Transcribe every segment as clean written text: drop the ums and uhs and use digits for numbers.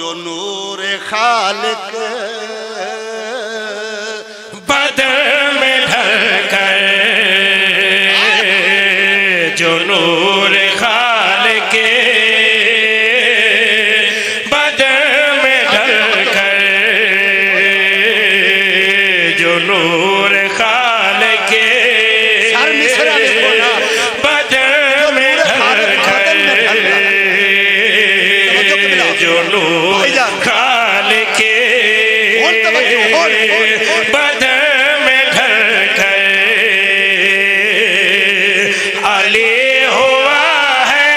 जो नूर खालिक बदन में ढल कर, जो नूर खालिक बदन में ढल कर, जो नूर खालिक बदन में ढल कर, जो नूर खालिक बदन में ढल कर अली हुआ है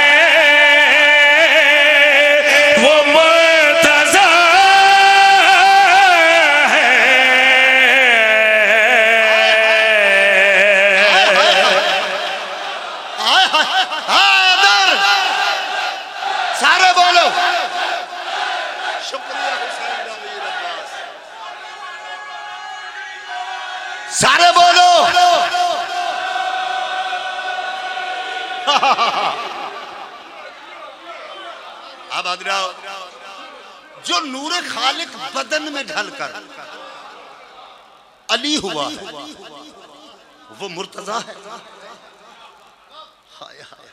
वो मुर्तज़ा है। सारे बोलो शुक्रिया हुसैन नवीर अब्बास। सारे बोलो अब अदराओ जो नूर खालिक बदन में ढलकर अली हुआ है वो मुर्तजा है। हाय हाय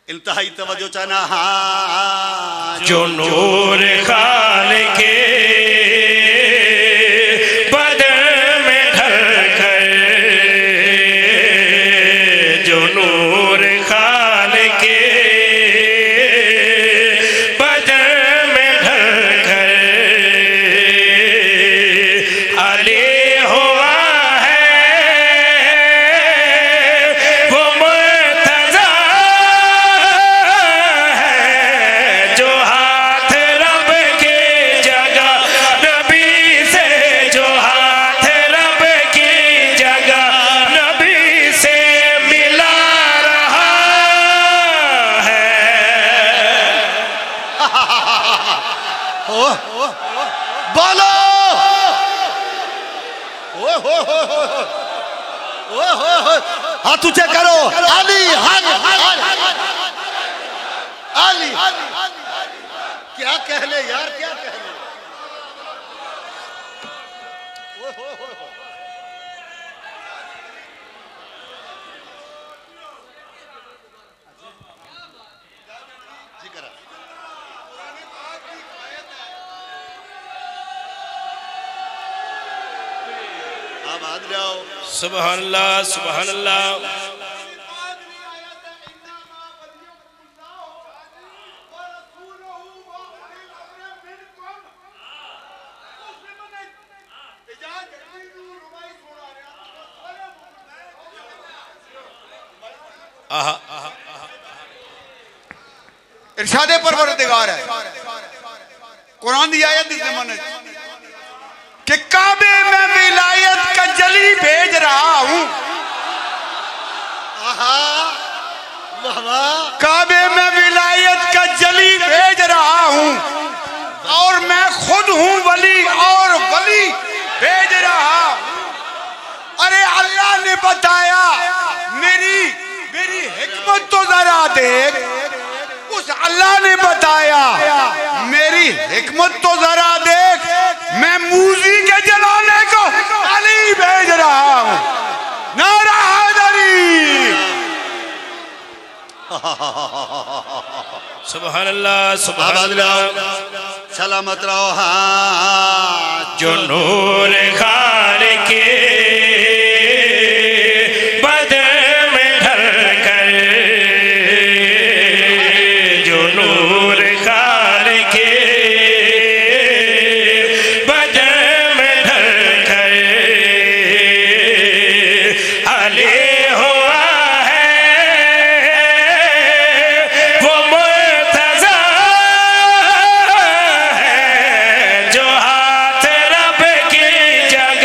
इंतहाई तवज्जो चाहना। हाँ जो नूर खालिक बदन में ढल कर, जो नूर खालिक बदन में ढल कर अली हुआ है वो मुर्तज़ा है, जो हाथ रब की जगह नबी से, जो हाथ रब की जगह नबी से मिला रहा है। बोलो हाँ तुझे करो अली हक अली क्या कह ले यार क्या कह ले। जी करा अब आ जाओ। सुभान अल्लाह सुभान अल्लाह। इरशादे परवरदिगार है कुरान की आयत मन कि काबे में विलायत का जली भेज रहा हूं। काबे में विलायत का जली भेज रहा हूं और मैं खुद हूं वली और वली भेज रहा हूं। अरे अल्लाह ने बताया मेरी मेरी हिकमत तो जरा देख। उस अल्लाह ने बताया मेरी हिकमत तो जरा देख। मैं मूजी के जलाने को अली भेज रहा हूं। नारा हैदरी। सुभान अल्लाह सुभान अल्लाह। सलामत रहो। हाँ जो नूर खालिक बदन में ढल कर, जो नूर खालिक बदन में ढल कर अली हुआ है वो मुर्तज़ा है, जो हाथ रब की जगह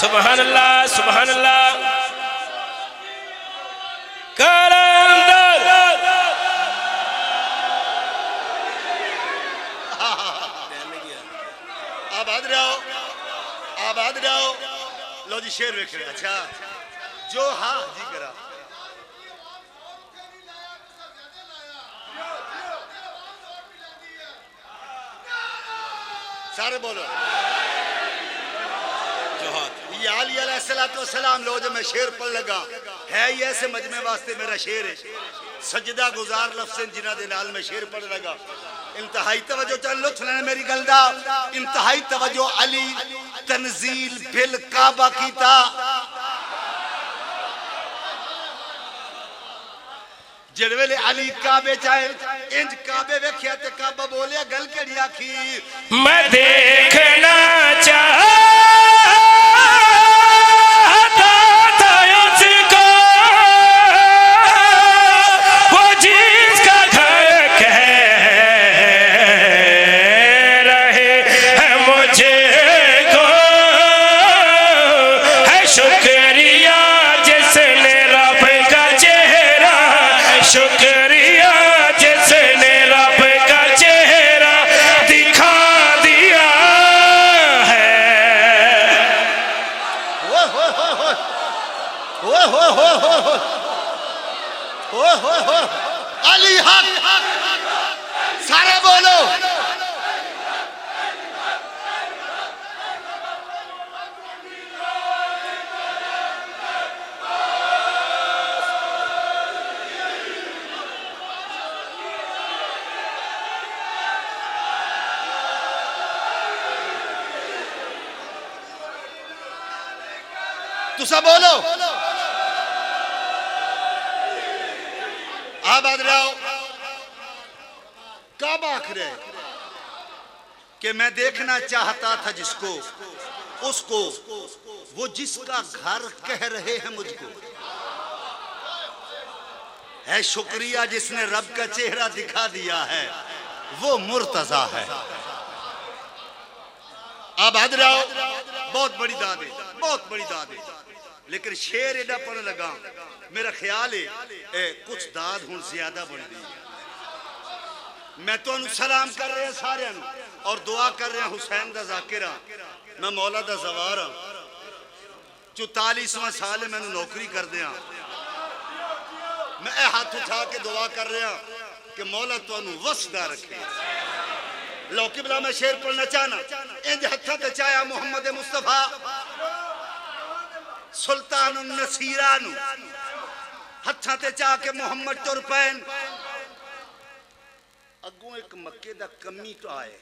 सुभान अल्लाह, सुभान अल्लाह। कलंदर आबाद रहो, आबाद रहो। लो जी शेर वेख रहे। अच्छा जो हाँ जी करा सारे बोलो। ये आली अलैहिस्सलाम लो, जब मैं शेर पढ़ लगा है ये ऐसे मजमे वास्ते मेरा शेर है। सजदा गुजार लफ्ज़ जिन्हां दे नाल मैं शेर पढ़ लगा। इंतहाई तवज्जो चल लुत्फ लेना मेरी गल दा। इंतहाई तवज्जो अली तनजील बिल काबा कीता। जिहड़े वेले अली काबे चाहे इंज काबे वेख्या ते काबा बोलिया गल केड़ी आखी। मैं देखना चाहता था उसको, वो जिसका घर कह रहे हैं मुझे को, है शुक्रिया जिसने रब का चेहरा, शुक्रिया जिसने रब का चेहरा दिखा दिया है। हो अली हक सारे बोलो। तुसा बोलो। आबाद रहो। कब आखिर कि मैं देखना चाहता था जिसको, उसको, वो जिसका घर कह रहे हैं मुझको, है शुक्रिया जिसने रब का चेहरा दिखा दिया है, वो मुर्तजा है। आबाद रहो। बहुत बड़ी दाद है, बहुत बड़ी दाद है। लेकिन शेर एडा पढ़ लगा मेरा ख्याल है कुछ दाद हुन ज्यादा बढ़ गई। मैं तो सलाम कर रहा सारे और दुआ कर रहा हुसैन दा जाकिरा। मैं मौला दा जवार हाँ। 44वां साल है मैंने नौकरी कर दिया। मैं हाथ उठा के दुआ कर रहा कि मौला तुहानू वसदा रखे। लो किबला मैं शेर पढ़ना चाहना। इंज हत्था ते चाया मुहम्मद मुस्तफा सुल्तान नसीरा नू हत्था ते चाह के मुहम्मद तुर पैन। अगों एक मक्के दा कमी तो आए।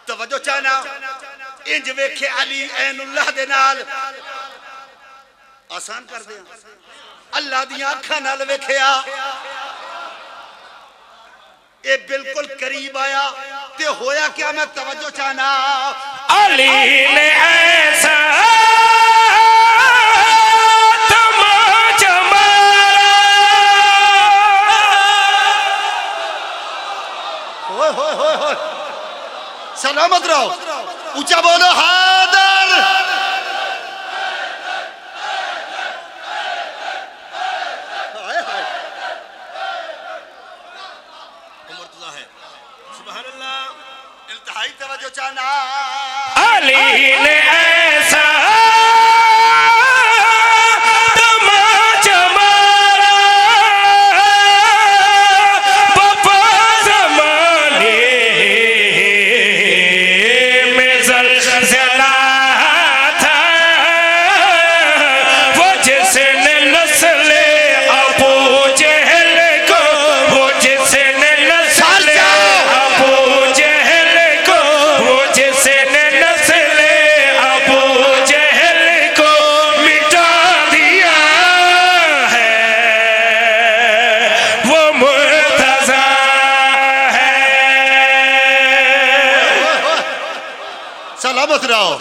तवज्जो चाहना। इंज वेखे अली ऐनुल्लाह दे नाल आसान कर दिया। अल्लाह दी आंखां नाल वेखिया ये बिल्कुल करीब आया ते होया क्या। मैं तवज्जो चाहना। अली ने ऐसा सलामत रहो। ऊंचा बोलो हादर। मुर्तजा है। सुभान अल्लाह। इंतहाई तवज्जो चाहना। अली ने ऐसा सलामत रहो।